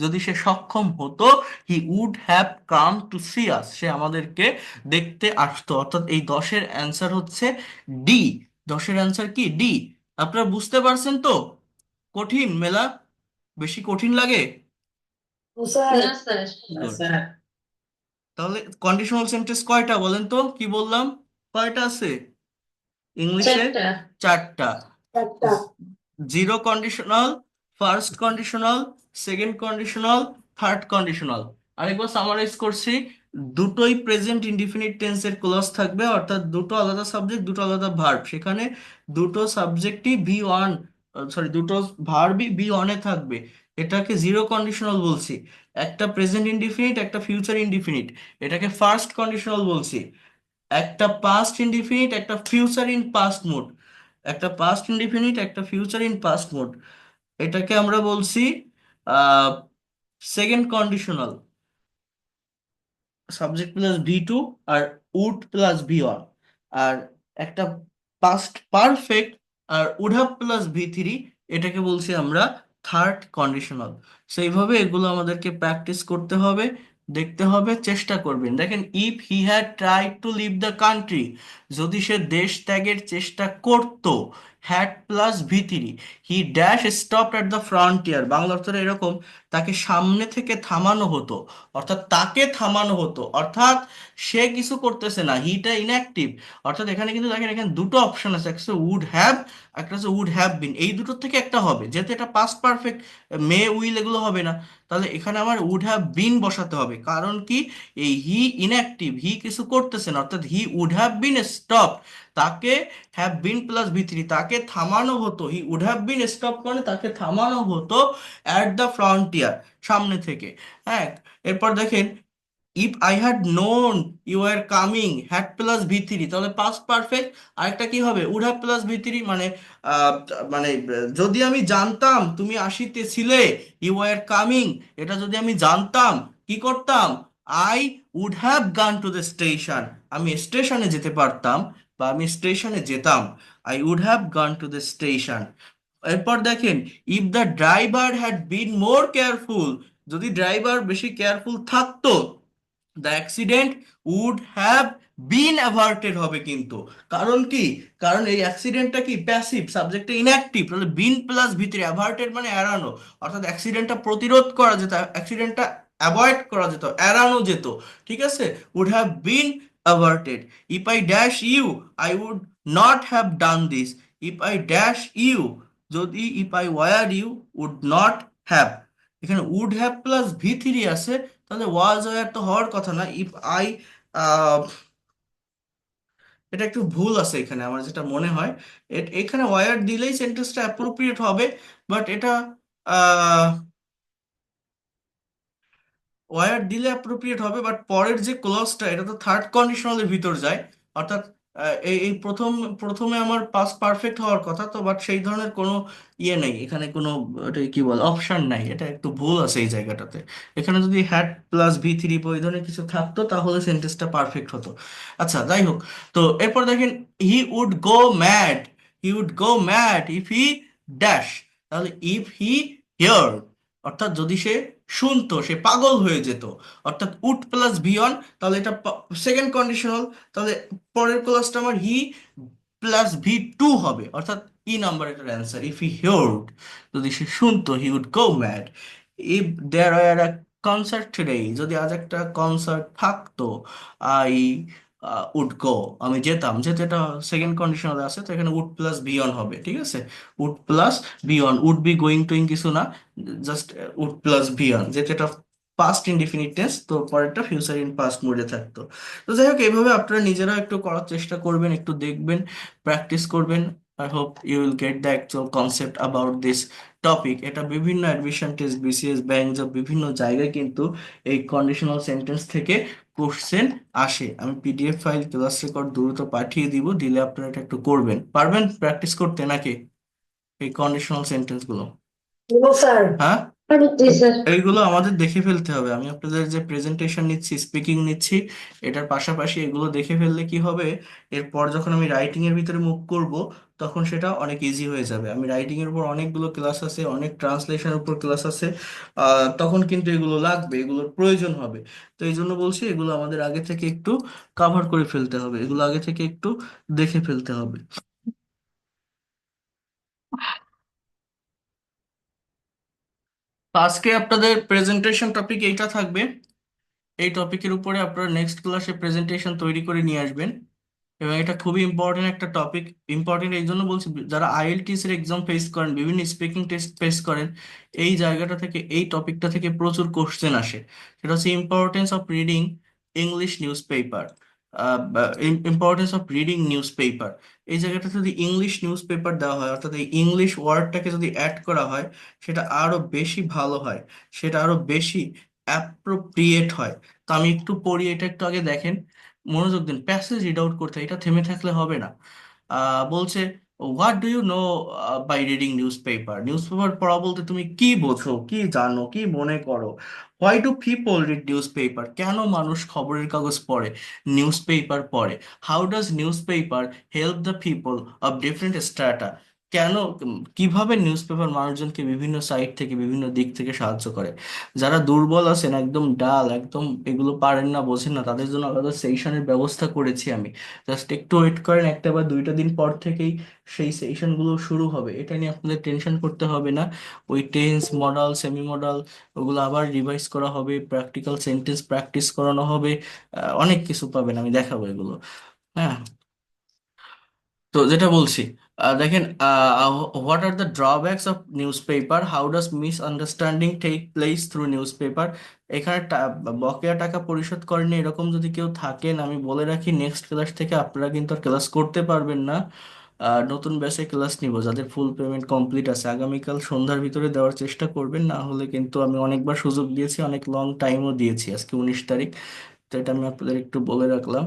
যদি সে সক্ষম হতো, he would have come to see us, সে আমাদেরকে দেখতে আসতো, অর্থাৎ এই 10-এর অ্যান্সার হচ্ছে ডি, 10-এর অ্যান্সার কি ডি। আপনারা বুঝতে পারছেন তো? কঠিন মেলা, বেশি কঠিন লাগে? স্যার না স্যার। Good. স্যার তাহলে কন্ডিশনাল সেন্টেন্স কয়টা বলেন তো, কি বললাম, কয়টা আছে ইংলিশে? চারটা। চারটা। একটা zero conditional, first conditional, second conditional, third conditional. আরেকবার সামারাইজ করছি, দুটোই প্রেজেন্ট ইনডিফিনিট টেন্সের ক্লজ থাকবে, অর্থাৎ দুটো আলাদা সাবজেক্ট, দুটো আলাদা ভার্ব, সেখানে দুটো সাবজেক্টই ভি ওয়ান, সরি দুটো ভার্বই ভি ওয়ানে থাকবে, এটাকে জিরো কন্ডিশনাল বলছি। একটা প্রেজেন্ট ইনডিফিনিট, একটা ফিউচার ইনডিফিনিট, এটাকে ফার্স্ট কন্ডিশনাল বলছি। একটা পাস্ট ইনডিফিনিট, একটা ফিউচার ইন পাস্ট মোড, একটা পাস্ট ইনডিফিনিট, একটা ফিউচার ইন পাস্ট মোড, এটাকে আমরা বলছি second conditional, subject plus V two আর উড প্লাস ভি ওয়ান। আর একটা পাস্ট পারফেক্ট আর would have plus V three, এটাকে বলছি আমরা থার্ড কন্ডিশনাল। সেইভাবে এগুলো আমাদেরকে প্র্যাকটিস করতে হবে, দেখতে হবে, চেষ্টা করবেন। দেখেন, if he had tried to leave the country, যদি সে দেশ ত্যাগের চেষ্টা করত, had plus V three, he dash stop at the frontier, Bangla অর্থটা এরকম, তাকে সামনে থেকে থামানো হতো, অর্থাৎ তাকে থামানো হতো, অর্থাৎ সে কিছু করতেছে না, হিটা ইনঅ্যাক্টিভ। অর্থাৎ এখানে কিন্তু দেখেন, এখানে দুটো অপশন আছে, একটা উড হ্যাভ, একটা হচ্ছে উড হ্যাভ বিন, এই দুটোর থেকে একটা হবে, যেহেতু এটা পাস্ট পারফেক্ট, মে উইল এগুলো হবে না, তাহলে এখানে আমার উড হ্যাভ বিন বসাতে হবে, কারণ কি এই হি ইনঅ্যাক্টিভ, হি কিছু করতেছে না, অর্থাৎ he would have been stop, তাকে have been plus V three, তাকে থামানো হতো, he would have been stop মানে তাকে থামানো হতো অ্যাট দ্য ফ্রন্টিয়ার, সামনে থেকে। হ্যাঁ, এরপর দেখেন, if I had known you are coming, had plus V three, তাহলে পাস্ট পারফেক্ট। আরেকটা কি হবে, would have plus V three, মানে আহ, মানে যদি আমি জানতাম তুমি আসিতেছিলে, ইউ আর কামিং, এটা যদি আমি জানতাম কি করতাম, I would have gone to the station, আমি স্টেশনে যেতে পারতাম বা আমি স্টেশনে যেতাম, I would have gone to the station. এরপর দেখেন, if the driver had been more careful, যদি ড্রাইভার বেশি কেয়ারফুল থাকতো, the accident would have been averted হবে কিন্তু। কারণ কি, কারণ এই অ্যাক্সিডেন্টটা কি প্যাসিভ, সাবজেক্টটা ইনঅ্যাক্টিভ, তাহলে বিন প্লাস ভিতরে অ্যাভার্টেড মানে এড়ানো, অর্থাৎ অ্যাক্সিডেন্টটা প্রতিরোধ করা যেত, অ্যাক্সিডেন্টটা অ্যাভয়েড করা যেত, এড়ানো যেত, ঠিক আছে, would have been averted. If I dash you, I would not have done this, if I dash you, যদি if I were you would not have, এখানে would have plus V three আছে, তাহলে ওয়াজ ওয়্যার তো হওয়ার কথা না। ইফ আই, এটা একটু ভুল আছে এখানে আমার যেটা মনে হয়, এখানে ওয়্যার দিলেই সেন্টেন্সটা অ্যাপ্রোপ্রিয়েট হবে, বাট এটা ওয়্যার দিলে অ্যাপ্রোপ্রিয়েট হবে, বাট পরের যে ক্লজটা এটা তো থার্ড কন্ডিশনালের ভিতর যায়, অর্থাৎ এই এই প্রথমে আমার পাস পারফেক্ট হওয়ার কথা তো, বাট সেই ধরনের কোনো ইয়ে নেই এখানে, কোনো এটা কি বল অপশন নাই, এটা একটু ভুল আছে এই জায়গাটাতে। এখানে যদি হ্যাড প্লাস ভি থ্রি ওই ধরনের কিছু থাকতো তাহলে সেন্টেন্সটা পারফেক্ট হতো। আচ্ছা যাই হোক, তো এরপর দেখেন, he would go mad, he would go mad if he dash, তাহলে ইফ হি হিয়ার, অর্থাৎ যদি সে শুনতো সে পাগল হয়ে যেত, অর্থাৎ উড প্লাস বিয়ন, তাহলে এটা সেকেন্ড কন্ডিশনাল, তাহলে পরের ক্লাসটা আমার হি প্লাস ভি টু হবে, অর্থাৎ ই নাম্বার এটার অ্যান্সার, ইফ হি হিয়ার্ড, যদি সে শুনতো he would go mad. If there are a concert today, যদি আজ একটা কনসার্ট থাকতো, আই উড গো, আমি যেতাম, যেহেতু এটা সেকেন্ড কন্ডিশনাল আছে তো এখানে উড প্লাস বিয়ন হবে, ঠিক আছে, would plus being, would be going টুইং কিছু না, জাস্ট উড প্লাস বিয়ন, যেটা এটা পাস্ট ইনডিফিনিট টেন্স, তো পরেরটা ফিউচার ইন পাস্ট মোডে থাকতো। তো যাই হোক, এইভাবে আপনারা নিজেরা একটু করার চেষ্টা করবেন, একটু দেখবেন, প্র্যাকটিস করবেন। I hope you will get the actual concept about this topic. এটা বিভিন্ন admission test, BCS, bank job, বিভিন্ন জায়গায় কিন্তু এই কন্ডিশনাল সেন্টেন্স থেকে কোশ্চেন আসে। আমি পিডিএফ ফাইল, ক্লাস রেকর্ড দ্রুত পাঠিয়ে দিব, দিলে আপনারা এটা একটু করবেন, পারবেন প্র্যাকটিস করতে নাকি এই কন্ডিশনাল সেন্টেন্স গুলো? No, sir. হ্যাঁ, জি স্যার। এইগুলো আমাদের দেখে ফেলতে হবে। আমি আপনাদের যে প্রেজেন্টেশন নিচ্ছি, স্পিকিং নিচ্ছি, এটার পাশাপাশি এগুলো দেখে ফেললে কি হবে, এরপর যখন আমি রাইটিং এর ভিতরে মুভ করব তখন সেটা অনেক ইজি হয়ে যাবে। আমি রাইটিং এর উপর অনেকগুলো ক্লাস আছে, অনেক ট্রান্সলেশনের উপর ক্লাস আছে, তখন কিন্তু এগুলো লাগবে, এগুলোর প্রয়োজন হবে। তো এই জন্য বলছি, এগুলো আমাদের আগে থেকে একটু কাভার করে ফেলতে হবে, এগুলো আগে থেকে একটু দেখে ফেলতে হবে। তো আজকে আপনাদের প্রেজেন্টেশন টপিক এইটা থাকবে, এই টপিকের উপরে আপনারা নেক্সট ক্লাসে প্রেজেন্টেশন তৈরি করে নিয়ে আসবেন। এবং এটা খুবই ইম্পর্টেন্ট একটা টপিক। ইম্পর্টেন্ট এই জন্য বলছি, যারা আইএলটিএস এর এক্সাম ফেস করেন, বিভিন্ন স্পিকিং টেস্ট ফেস করেন, এই জায়গাটা থেকে, এই টপিকটা থেকে প্রচুর কোশ্চেন আসে। সেটা হচ্ছে importance of reading English news paper, importance of reading news paper. এই জায়গাটা যদি ইংলিশ নিউজ পেপার দেওয়া হয়, অর্থাৎ এই ইংলিশ ওয়ার্ডটাকে যদি অ্যাড করা হয়, সেটা আরো বেশি ভালো হয়, সেটা আরো বেশি অ্যাপ্রোপ্রিয়েট হয়। তো আমি একটু পড়ি, এটা একটু আগে দেখেন, মনোযোগ দিন, প্যাসেজ রিড আউট করতে হয়, এটা থেমে থাকলে হবে না। বলছে, what do you know by reading newspaper, newspaper পড়া বলতে তুমি কি বোঝো, কি জানো, কি মনে করো? Why do people read news paper, কেন মানুষ খবরের কাগজ পড়ে, নিউজ পেপার পড়ে? How does news paper help the people of different strata, কেন, কিভাবে নিউজ পেপার মানুষজনকে বিভিন্ন সাইড থেকে, বিভিন্ন দিক থেকে সাহায্য করে? যারা দুর্বল আছেন, একদম ডাল, একদম এগুলো পারেন না, বোঝেন না, তাদের জন্য আলাদা সেশনের ব্যবস্থা করেছি আমি। জাস্ট একটু ওয়েট করেন, একটা বা দুইটা দিন পর থেকেই সেই সেশনগুলো শুরু হবে, এটা নিয়ে আপনাদের টেনশন করতে হবে না। ওই টেন্স, মডাল, সেমি মডাল, ওগুলো আবার রিভাইজ করা হবে, প্র্যাকটিক্যাল সেন্টেন্স প্র্যাকটিস করানো হবে, অনেক কিছু পাবেন, আমি দেখাবো এগুলো। হ্যাঁ, তো যেটা বলছি, দেখেন, what are the drawbacks of newspaper, how does misunderstanding take place through newspaper. এখানে বকেয়া টাকা পরিশোধ করেনি এরকম যদি কেউ থাকেন, আমি বলে রাখি নেক্সট ক্লাস থেকে আপনারা কিন্তু আর ক্লাস করতে পারবেন না। নতুন ব্যাচে ক্লাস নিব, যাদের ফুল পেমেন্ট কমপ্লিট আছে আগামীকাল সন্ধ্যার ভিতরে দেওয়ার চেষ্টা করবেন, না হলে কিন্তু আমি অনেকবার সুযোগ দিয়েছি, অনেক লং টাইমও দিয়েছি, আজকে 19 তারিখ, তো এটা আমি আপনাদের একটু বলে রাখলাম।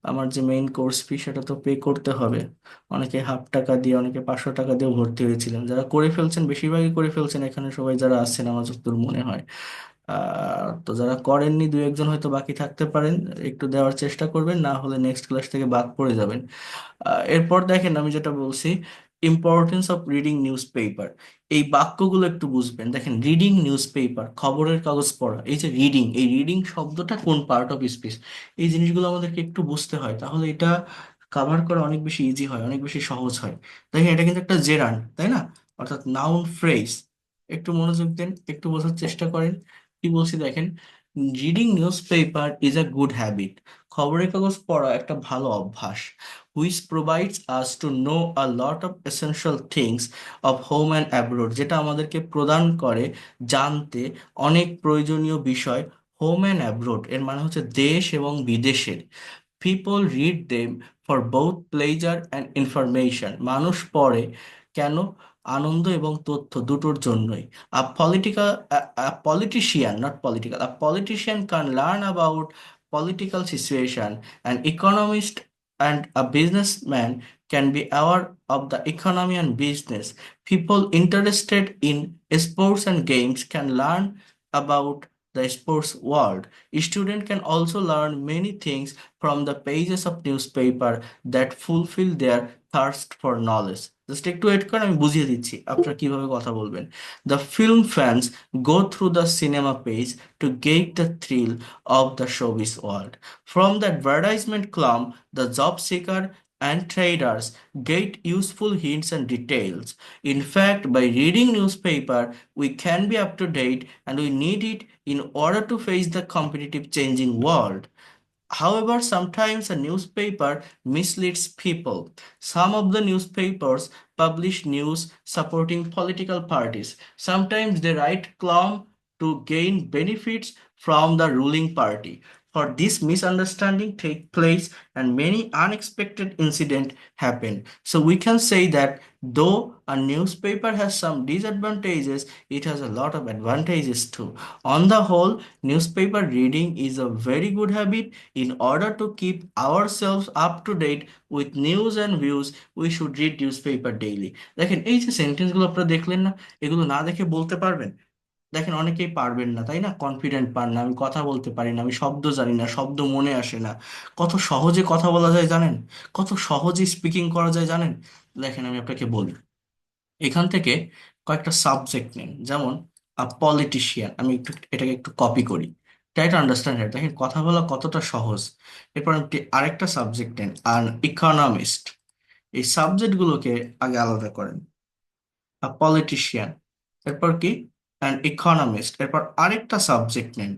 আমার যে মেইন কোর্স ফি সেটা তো পে করতে হবে। অনেকে হাফ টাকা দিয়ে, অনেকে 500 টাকা দিয়ে ভর্তি হয়েছিলেন। যারা করে ফেলছেন, বেশিরভাগই করে ফেলছেন এখানে সবাই যারা আছেন আমার যতদূর মনে হয়। তো যারা করেননি, দু একজন হয়তো বাকি থাকতে পারেন, একটু দেওয়ার চেষ্টা করবেন, না হলে নেক্সট ক্লাস থেকে বাদ পড়ে যাবেন। এরপর দেখেন আমি যেটা বলছি, importance of reading news paper. এই বাক্যগুলো একটু বুঝবেন। দেখেন, রিডিং নিউজ পেপার, খবরের কাগজ পড়া, এই যে রিডিং, এই রিডিং শব্দটা কোন পার্ট অফ স্পিচ, এই জিনিসগুলো আমাদেরকে একটু বুঝতে হয়, তাহলে এটা কাভার করা অনেক বেশি ইজি হয়, অনেক বেশি সহজ হয়। দেখেন, এটা কিন্তু একটা জেরান্ড, তাই না? অর্থাৎ নাউন ফ্রেজ। একটু মনোযোগ দেন, একটু বোঝার চেষ্টা করেন কি বলছি। দেখেন, reading news paper is a good habit. খবরের কাগজ পড়া একটা ভালো অভ্যাস, which provides us to know a lot of essential things of home and abroad, যেটা আমাদেরকে প্রদান করে জানতে অনেক প্রয়োজনীয় বিষয় হোম অ্যান্ড অ্যাব্রোড, এর মানে হচ্ছে দেশ এবং বিদেশের। People read them for both pleasure and information, মানুষ পড়ে কেন? আনন্দ এবং তথ্য দুটোর জন্যই। আ political, politician, not political, a politician can learn about political situation, an economist and a businessman can be aware of the economy and business. People interested in sports and games can learn about the sports world. Students can also learn many things from the pages of newspaper that fulfill their thirst for knowledge. Just একটু ওয়েট করেন, আমি বুঝিয়ে দিচ্ছি আপনারা কিভাবে কথা বলবেন। The film fans go through the cinema page to get the thrill of the showbiz world. From the advertisement column, the job seeker and traders get useful hints and details. In fact, by reading newspaper, we can be up to date, and we need it in order to face the competitive changing world. However, sometimes a newspaper misleads people. Some of the newspapers publish news supporting political parties. Sometimes they write column to gain benefits from the ruling party. For this misunderstanding take place and many unexpected incidents happen. So we can say that though a newspaper has some disadvantages, it has a lot of advantages too. On the whole, newspaper reading is a very good habit. In order to keep ourselves up to date with news and views, we should read newspaper daily. দেখেন, এই যে সেন্টেন্সগুলো আপনারা দেখলেন না, এগুলো না দেখে বলতে পারবেন? দেখেন, অনেকেই পারবেন না, তাই না? কনফিডেন্ট পান না, আমি কথা বলতে পারি না, আমি শব্দ জানি না, শব্দ মনে আসে না। কত সহজে কথা বলা যায় জানেন? কত সহজে স্পিকিং করা যায় জানেন? দেখেন, আমি আপনাকে বলি, এখান থেকে কয়েকটা সাবজেক্ট নেন। যেমন পলিটিশিয়ান, আমি একটু এটাকে একটু কপি করি, ট্রাই টু আন্ডারস্ট্যান্ড ইট। দেখেন কথা বলা কতটা সহজ। এরপর আপনি আরেকটা সাবজেক্ট নেন, আর ইকোনমিস্ট। এই সাবজেক্টগুলোকে আগে আলাদা করেন। পলিটিশিয়ান, এরপর কি? And economist. এরপর আরেকটা সাবজেক্ট নেন,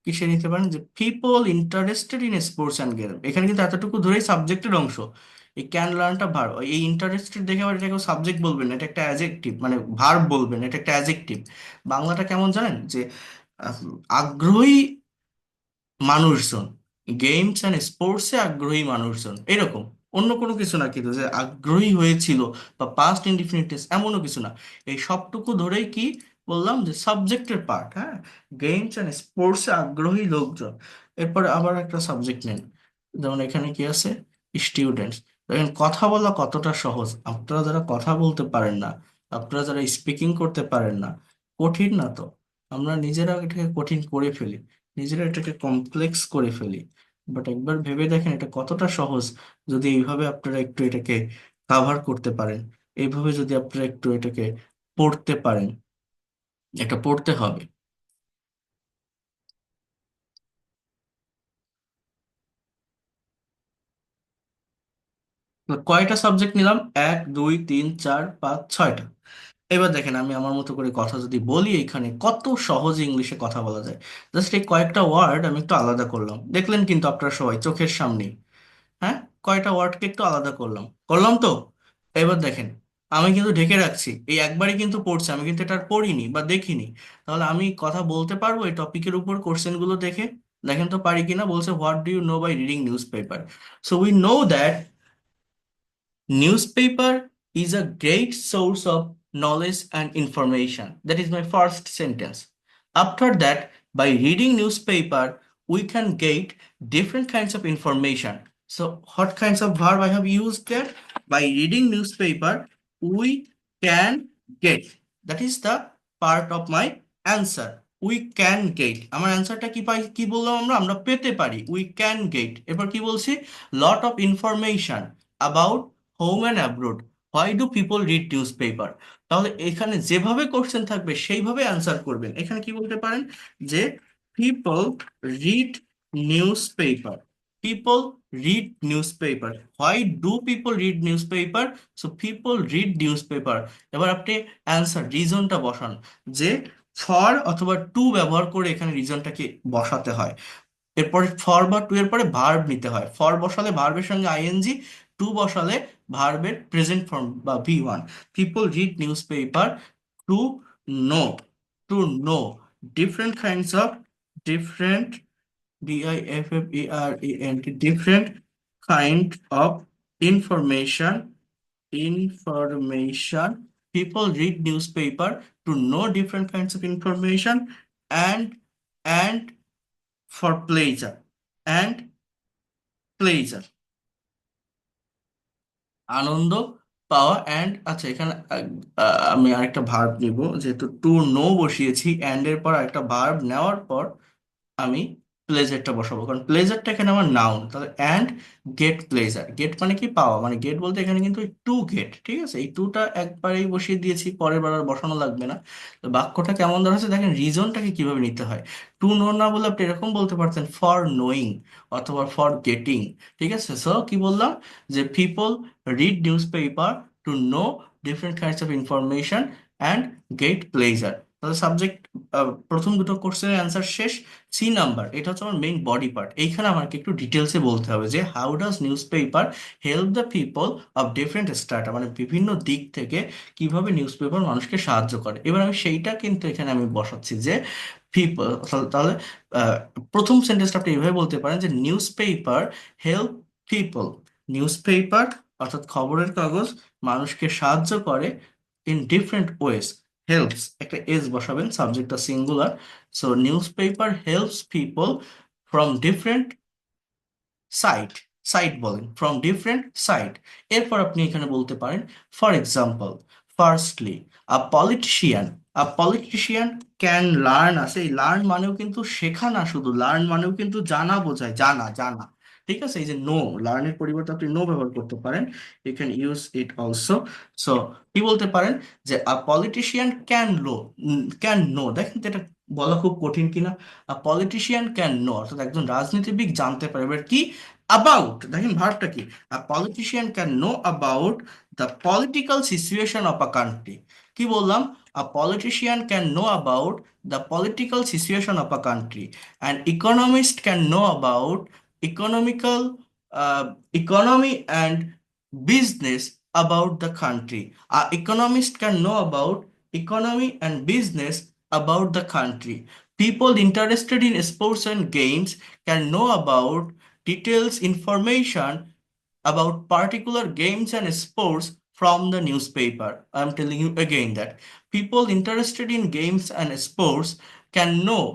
কিসে নিতে পারেন? যে people interested in sports and game. এখানে কিন্তু এতটুকু ধরেই সাবজেক্টের অংশ। এই ক্যান লার্নটা ভার্ব, এই ইন্টারেস্টেড দেখে আবার এটাকে সাবজেক্ট বলবেন না, এটা একটা অ্যাজেক্টিভ, মানে ভার্ব বলবেন, এটা একটা অ্যাজেক্টিভ। বাংলাটা কেমন জানেন? যে আগ্রহী মানুষজন, গেমস অ্যান্ড স্পোর্টসে আগ্রহী মানুষজন, এরকম। অন্য কোনো কিছু না, কিন্তু যে আগ্রহী হয়েছিল বা পাস্ট ইনডিফিনিটিভ এমনও কিছু না। এই সবটুকু ধরেই কি বললাম? যে সাবজেক্টের পার্ট, হ্যাঁ, গেমস অ্যান্ড স্পোর্টসে আগ্রহী লোকজন। এরপরে আবার একটা সাবজেক্ট নেন, যেমন এখানে কি আছে? স্টুডেন্টস। দেখেন কথা বলা কতটা সহজ। আপনারা যারা কথা বলতে পারেন না, আপনারা যারা স্পিকিং করতে পারেন না, কঠিন না তো? আমরা নিজেরা এটাকে কঠিন করে ফেলি, নিজেরা এটাকে কমপ্লেক্স করে ফেলি। বাট একবার ভেবে দেখেন এটা কতটা সহজ, যদি এইভাবে আপনারা একটু এটাকে কাভার করতে পারেন, এইভাবে যদি আপনারা একটু এটাকে পড়তে পারেন। এটা পড়তে হবে। তো কয়টা সাবজেক্ট নিলাম? 1 2 3 4 5 6টা। এবার দেখেন, আমি আমার মতো করে কথা যদি বলি, এখানে কত সহজে ইংলিশে কথা বলা যায়। জাস্ট এই কয়েকটা ওয়ার্ড আমি একটু আলাদা করলাম, দেখলেন কিন্তু আপনারা সবাই চোখের সামনেই। হ্যাঁ, কয়টা ওয়ার্ডকে একটু আলাদা করলাম, করলাম তো? এবার দেখেন, আমি কিন্তু ঢেকে রাখছি, এই একবারই কিন্তু পড়ছি, আমি কিন্তু এটা আর পড়িনি বা দেখিনি। তাহলে আমি কথা বলতে পারবো এই টপিকের উপর কোশ্চেন গুলো দেখে? দেখেন তো পারি কিনা। বলছে, what do you know by reading newspaper? So we know that newspaper is a great source of knowledge and information. That is my first sentence. After that, by reading newspaper, we can get different kinds of information. So what kinds of verb I have used there? By reading newspaper, we can get. That is the part of my answer. We can get. আমার অ্যান্সারটা কি বললাম আমরা পেতে পারি। We can get। এরপর কি বলছি? Lot of information about home and abroad. Why do people read newspaper? তাহলে এখানে যেভাবে কোশ্চেন থাকবে সেইভাবে অ্যান্সার করবেন। এখানে কি বলতে পারেন যে people read newspaper. People read newspaper. Why do people read newspaper? So people read newspaper. এবার আপনি অ্যান্সার রিজনটা বসান যে ফর অথবা টু ব্যবহার করে এখানে রিজনটাকে বসাতে হয়। এরপরে ফর বা টু এর পরে ভার্ব নিতে হয়। ফর বসালে ভার্বের সঙ্গে আইএনজি, টু বসালে ভার্বের প্রেজেন্ট ফর্ম বা V1. People read news paper to know, to know different kinds of, different DIFFERENT, different kind of information. People read newspaper to know different kinds of information and for pleasure and pleasure. আনন্দ পাওয়া অ্যান্ড আচ্ছা এখানে আমি আরেকটা ভার্ব নিব, যেহেতু টু নো বসিয়েছি অ্যান্ড এর পর আরেকটা ভার্ব নেওয়ার পর আমি প্লেজারটা বসাবো, কারণ প্লেজারটা এখানে আমার নাউন। তাহলে অ্যান্ড গেট প্লেজার। গেট মানে কি পাওয়া, মানে গেট বলতে এখানে কিন্তু টু গেট, ঠিক আছে? এই টুটা একবারেই বসিয়ে দিয়েছি, পরের বার আর বসানো লাগবে না। তো বাক্যটা কেমন দাঁড়াচ্ছে দেখেন, রিজনটাকে কিভাবে নিতে হয়। টু নো না বলে আপনি এরকম বলতে পারতেন ফর নোয়িং অথবা ফর গেটিং, ঠিক আছে? সো কি বললাম যে people read news paper to know different kinds of information and get pleasure. তাহলে সাবজেক্ট প্রথম দুটো কোর্সের অ্যান্সার শেষ। সি নাম্বার, এটা হচ্ছে আমার মেইন বডি পার্ট। এইখানে আমাকে একটু ডিটেলসে বলতে হবে যে how does news paper help the people of different strata, মানে বিভিন্ন দিক থেকে কিভাবে নিউজ পেপার মানুষকে সাহায্য করে। এবার আমি সেইটা কিন্তু এখানে আমি বসাচ্ছি যে পিপল। তাহলে আহ, প্রথম সেন্টেন্সটা আপনি এইভাবে বলতে পারেন যে newspaper help people. Newspaper অর্থাৎ খবরের কাগজ মানুষকে সাহায্য করে ইন ডিফারেন্ট ওয়েজ। হেল্পস একটা এস বসাবেন, সাবজেক্টটা singular. So newspaper helps people from different side, side বলেন, ফ্রম ডিফারেন্ট সাইট। এরপর আপনি এখানে বলতে পারেন for example, firstly a politician can learn. আছে এই লার্ন মানেও কিন্তু শেখা না, শুধু লার্ন মানেও কিন্তু জানা বোঝায়, জানা জানা, ঠিক আছে? এই যে নো, লার্নের পরিবর্তে আপনি নো ব্যবহার করতে পারেন, you can use it also. So কি বলতে পারেন যে আ পলিটিশিয়ান ক্যান নো। দেখেন তো এটা বলা খুব কঠিন কিনা। আ পলিটিশিয়ান ক্যান নো অর্থাৎ একজন রাজনীতিবিদ জানতে পারে। এবার কি অ্যাবাউট, দেখেন ভার্বটা কি, আ politician can know about the political situation of a country. কি বললাম? আ politician can know about the political situation of a country and economist can know about economical economy and business about the country. A economist can know about economy and business about the country. People interested in sports and games can know about details information about particular games and sports from the newspaper. I'm telling you again that people interested in games and sports can know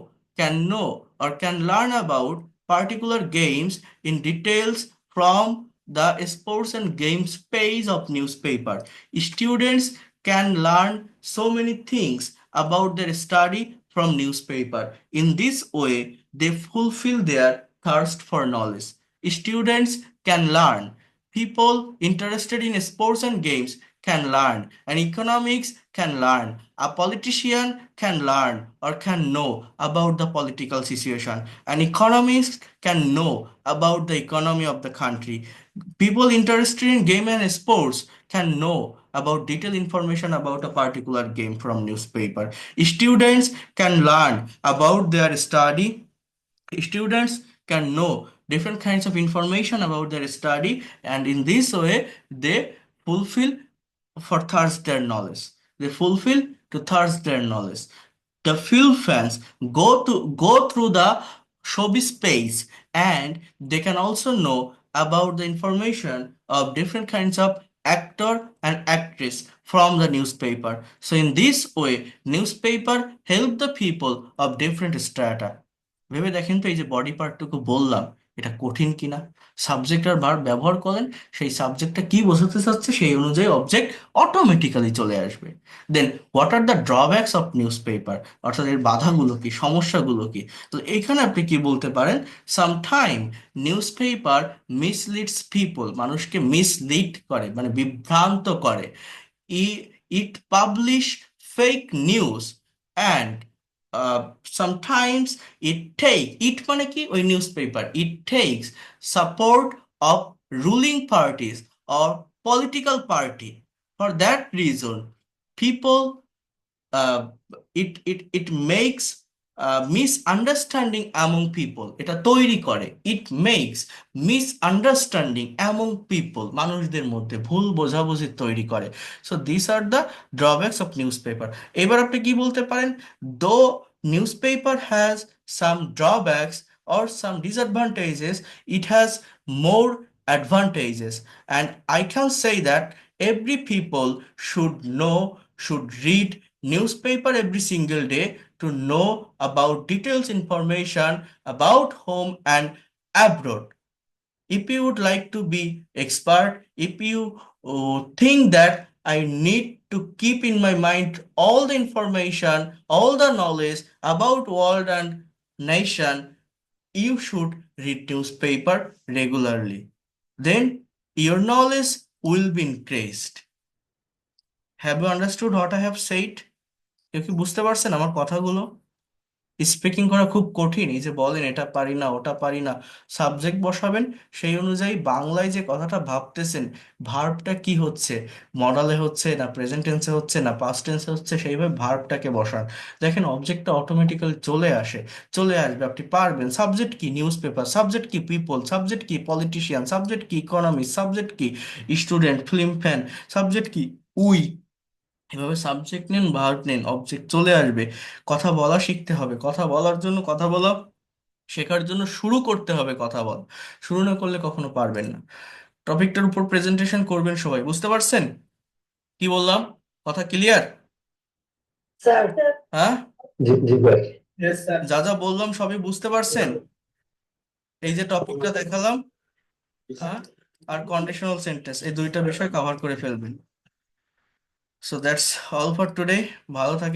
or can learn about particular games in details from the sports and games page of newspaper. Students can learn so many things about their study from newspaper. In this way, they fulfill their thirst for knowledge. Students can learn. People interested in sports and games can learn. And economics can learn. A politician can learn or can know about the political situation. An economist can know about the economy of the country. People interested in game and sports can know about detailed information about a particular game from newspaper. Students can learn about their study. Students can know different kinds of information about their study, and in this way they fulfill for thirst their knowledge. They fulfill to thirst their knowledge. The film fans go through the showbiz page, and they can also know about the information of different kinds of actor and actress from the newspaper. So in this way, newspaper help the people of different strata. ভেবে দেখেন তো, এই যে বডি পার্টটুকু বললাম, এটা কঠিন কিনা, সাবজেক্ট আর ভার্ব ব্যবহার করেন, সেই সাবজেক্টটা কি বোঝাতে চাচ্ছে সেই অনুযায়ী অবজেক্ট অটোমেটিক্যালি চলে আসবে। Then what are the drawbacks of newspaper, অর্থাৎ এর বাধাগুলো কি, সমস্যাগুলো কি। তো এখানে আপনি কি বলতে পারেন, সামটাইম নিউজ পেপার মিসলিডস পিপল, মানুষকে মিসলিড করে মানে বিভ্রান্ত করে। It publish fake news and sometimes it মানে কি, ওই news paper it takes support of ruling parties or political party. For that reason people uh, it makes misunderstanding among people, এটা তৈরি করে, it makes misunderstanding among people, মানুষদের মধ্যে ভুল বোঝাবুঝি তৈরি করে। So this R the drawbacks of news paper. এবার আপনি কি বলতে পারেন, দো news paper has some drawbacks or some disadvantages, it has more advantages, and I can say that every people should read newspaper every single day to know about details information about home and abroad. If you would like to be expert, if you think that I need to keep in my mind all the information, all the knowledge about world and nation, you should read newspaper regularly. Then your knowledge will be increased. Have you understood what I have said? কেউ কি বুঝতে পারছেন আমার কথাগুলো? স্পিকিং করা খুব কঠিন, এই যে বলেন এটা পারি না ওটা পারি না, সাবজেক্ট বসাবেন, সেই অনুযায়ী বাংলায় যে কথাটা ভাবতেছেন, ভার্বটা কি হচ্ছে, মডালে হচ্ছে না প্রেজেন্ট টেন্সে হচ্ছে না পাস্ট টেন্সে হচ্ছে, সেইভাবে ভার্বটাকে বসান, দেখেন অবজেক্টটা অটোমেটিক্যালি চলে আসে, চলে আসবে, আপনি পারবেন। সাবজেক্ট কি, নিউজ পেপার, সাবজেক্ট কি, পিপল, সাবজেক্ট কি, পলিটিশিয়ান, সাবজেক্ট কি, ইকোনমিক্স, সাবজেক্ট কি, স্টুডেন্ট, ফিল্ম ফ্যান, সাবজেক্ট কি, উই। এভাবে সাবজেক্ট নেন ভার্ব নেন, অবজেক্ট চলে আসবে। কথা বলা শিখতে হবে, কথা বলার জন্য, কথা বলা শেখার জন্য শুরু করতে হবে কথা বলা, শুরু না করলে কখনো পারবেন না। টপিকটার উপর প্রেজেন্টেশন করবেন সবাই, বুঝতে পারছেন কি বললাম? কথা ক্লিয়ার? Sir. হ্যাঁ, জি জি ভাই। Yes, sir. যা যা বললাম সবই বুঝতে পারছেন? এই যে টপিকটা দেখালাম, হ্যাঁ, আর কন্ডিশনাল সেন্টেন্স, এই দুইটা বিষয় কভার করে ফেলবেন। So that's all for today. ভালো থাকেন।